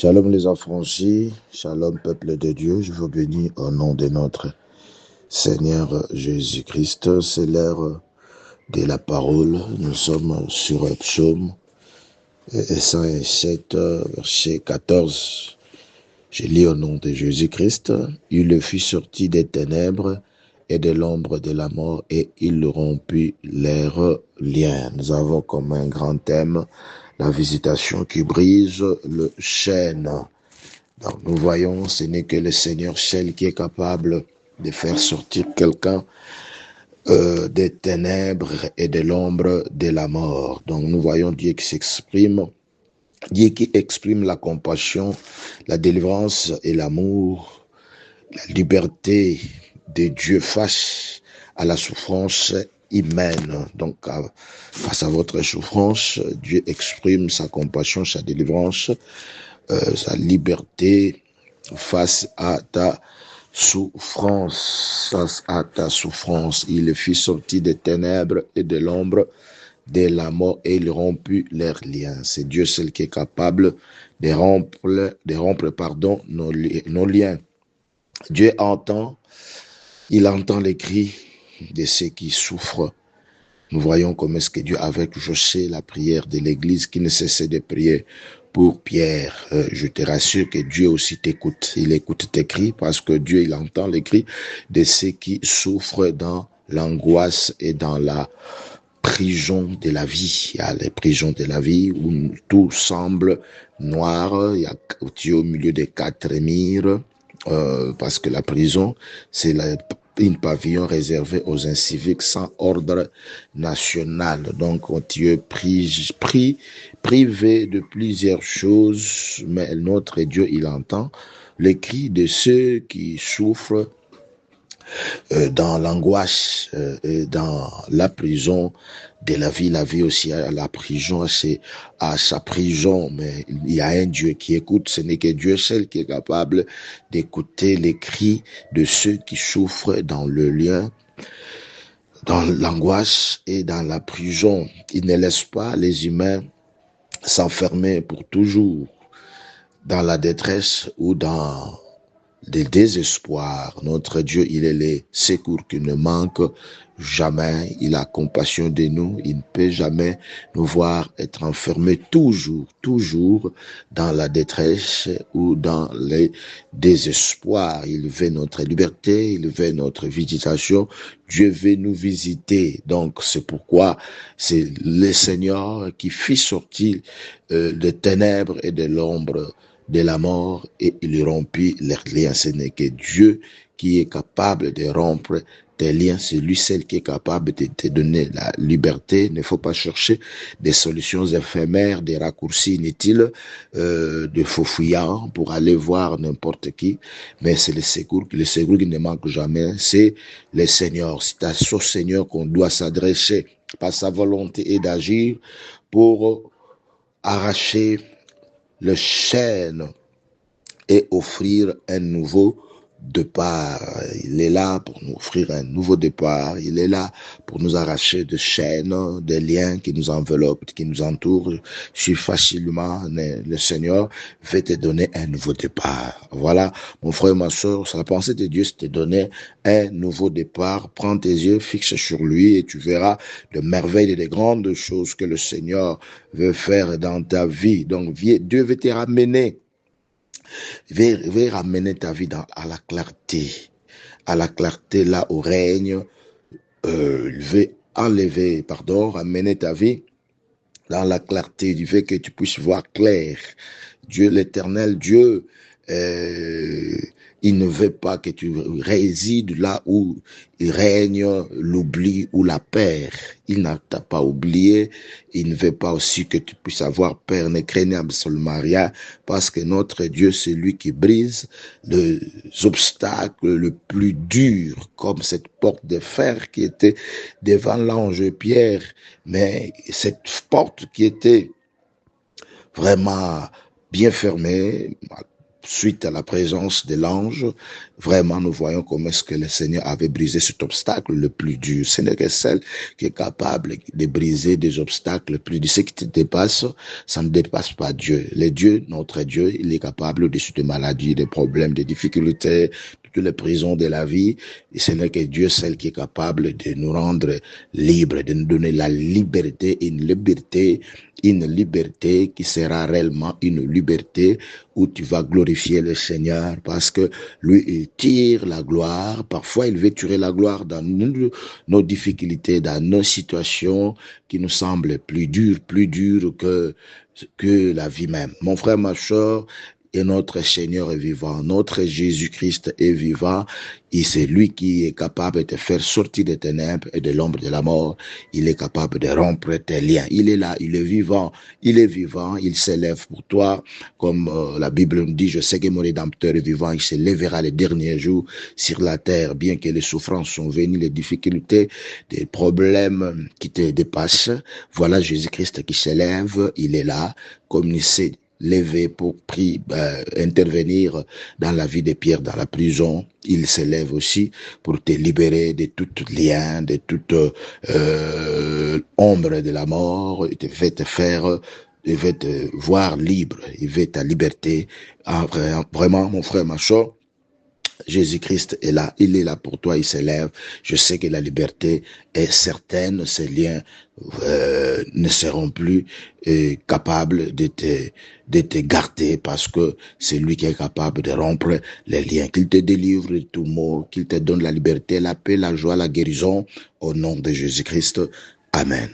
Shalom les affranchis, shalom peuple de Dieu, je vous bénis au nom de notre Seigneur Jésus-Christ. C'est l'heure de la parole. Nous sommes sur Psaume 107, verset 14. Je lis au nom de Jésus-Christ. Il fut sorti des ténèbres et de l'ombre de la mort et il rompit leurs liens. Nous avons comme un grand thème la visitation qui brise le chêne. Donc nous voyons, ce n'est que le Seigneur seul qui est capable de faire sortir quelqu'un des ténèbres et de l'ombre de la mort. Donc nous voyons Dieu qui s'exprime, Dieu qui exprime la compassion, la délivrance et l'amour, la liberté de Dieu face à la souffrance humaine. Donc face à votre souffrance, Dieu exprime sa compassion, sa délivrance, sa liberté face à ta souffrance, face à ta souffrance. Il fit sortir des ténèbres et de l'ombre de la mort et il rompit leurs liens. C'est Dieu seul qui est capable de rompre nos liens. Dieu entend, il entend les cris de ceux qui souffrent. Nous voyons comment est-ce que Dieu, avec Josué, la prière de l'Église, qui ne cessait de prier pour Pierre. Je te rassure que Dieu aussi t'écoute. Il écoute tes cris parce que Dieu, il entend les cris de ceux qui souffrent dans l'angoisse et dans la prison de la vie. Il y a les prisons de la vie où tout semble noir. Il y a tu es au milieu des quatre murs. Parce que la prison, c'est une pavillon réservé aux inciviques sans ordre national. Donc, tu es privé de plusieurs choses, mais notre Dieu, il entend les cris de ceux qui souffrent dans l'angoisse et dans la prison de la vie aussi à la prison, c'est à sa prison, mais il y a un Dieu qui écoute, ce n'est que Dieu seul qui est capable d'écouter les cris de ceux qui souffrent dans le lien, dans l'angoisse et dans la prison. Il ne laisse pas les humains s'enfermer pour toujours dans la détresse ou dans le désespoir. Notre Dieu, il est le secours qui ne manque jamais. Il a compassion de nous. Il ne peut jamais nous voir être enfermés toujours dans la détresse ou dans le désespoir. Il veut notre liberté, il veut notre visitation. Dieu veut nous visiter. Donc, c'est pourquoi c'est le Seigneur qui fit sortir des ténèbres et de l'ombre de la mort et il rompit leurs liens. Ce n'est que Dieu qui est capable de rompre tes liens. C'est lui seul qui est capable de te donner la liberté. Il ne faut pas chercher des solutions éphémères, des raccourcis inutiles, de faux fuyants pour aller voir n'importe qui. Mais c'est le secours qui ne manque jamais. C'est le Seigneur. C'est à ce Seigneur qu'on doit s'adresser par sa volonté et d'agir pour arracher le chêne et offrir un nouveau départ. Il est là pour nous offrir un nouveau départ. Il est là pour nous arracher de chaînes, des liens qui nous enveloppent, qui nous entourent. Si facilement, le Seigneur veut te donner un nouveau départ. Voilà, mon frère et ma soeur, la pensée de Dieu, c'est de te donner un nouveau départ. Prends tes yeux, fixe sur lui et tu verras de merveilles et de grandes choses que le Seigneur veut faire dans ta vie. Donc, Dieu veut te ramener. Veut ramener ta vie à la clarté là où règne. Il veut ramener ta vie dans la clarté, du fait que tu puisses voir clair. Dieu, l'éternel Dieu, il ne veut pas que tu résides là où il règne l'oubli ou la peur. Il n'a pas oublié. Il ne veut pas aussi que tu puisses avoir peur. Ne craignez absolument rien, parce que notre Dieu, c'est lui qui brise les obstacles le plus durs, comme cette porte de fer qui était devant l'ange Pierre. Mais cette porte qui était vraiment bien fermée, suite à la présence de l'ange, vraiment nous voyons comment est-ce que le Seigneur avait brisé cet obstacle le plus dur. Ce n'est que celle qui est capable de briser des obstacles le plus durs. Ce qui te dépasse, ça ne dépasse pas Dieu. Le Dieu, notre Dieu, il est capable au-dessus des maladies, des problèmes, des difficultés, de toutes les prisons de la vie. Et ce n'est que Dieu, celle qui est capable de nous rendre libres, de nous donner la liberté, une liberté qui sera réellement une liberté où tu vas glorifier le Seigneur parce que lui, il tire la gloire. Parfois, il veut tirer la gloire dans nos difficultés, dans nos situations qui nous semblent plus dures que la vie même. Mon frère, ma soeur, et notre Seigneur est vivant, notre Jésus-Christ est vivant, et c'est lui qui est capable de te faire sortir des ténèbres et de l'ombre de la mort. Il est capable de rompre tes liens. Il est là, il est vivant, il s'élève pour toi, comme la Bible nous dit, je sais que mon Rédempteur est vivant, il se lèvera les derniers jours sur la terre, bien que les souffrances sont venues, les difficultés, des problèmes qui te dépassent. Voilà Jésus-Christ qui s'élève, il est là, comme il sait levé pour intervenir dans la vie de Pierre dans la prison. Il s'élève aussi pour te libérer de tout lien, de toute ombre de la mort. Il veut te faire, il veut te voir libre, il veut ta liberté. Vraiment, mon frère, ma soeur, Jésus-Christ est là, il est là pour toi, il s'élève. Je sais que la liberté est certaine, ces liens ne seront plus capables de te garder parce que c'est lui qui est capable de rompre les liens, qu'il te délivre de tout mot, qu'il te donne la liberté, la paix, la joie, la guérison au nom de Jésus-Christ. Amen.